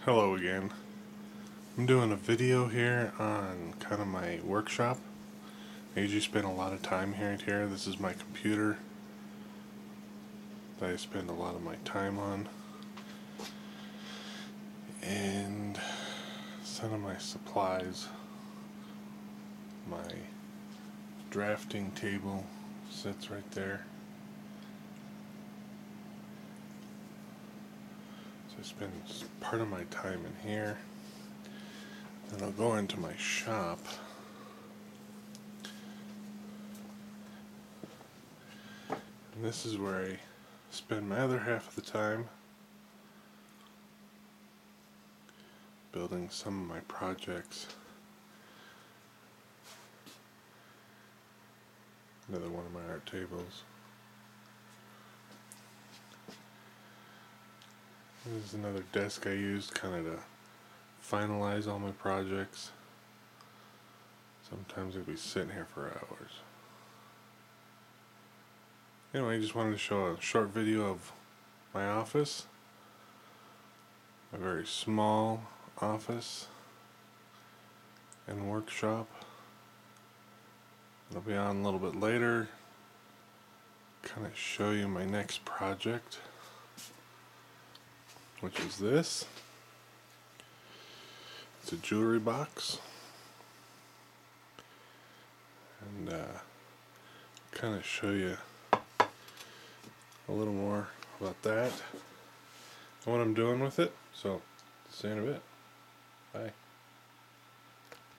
Hello again. I'm doing a video here on kind of my workshop. I usually spend a lot of time here. This is my computer that I spend a lot of my time on. And some of my supplies. My drafting table sits right there. So I spend part of my time in here. Then I'll go into my shop. And this is where I spend my other half of the time building some of my projects. Another one of my art tables. This is another desk I used kind of to finalize all my projects. Sometimes I'll be sitting here for hours. Anyway, I just wanted to show a short video of my office. A very small office and workshop. It'll be on a little bit later. Kind of show you my next project, which is this. It's a jewelry box. And kind of show you a little more about that and what I'm doing with it. So, see you in a bit. Bye.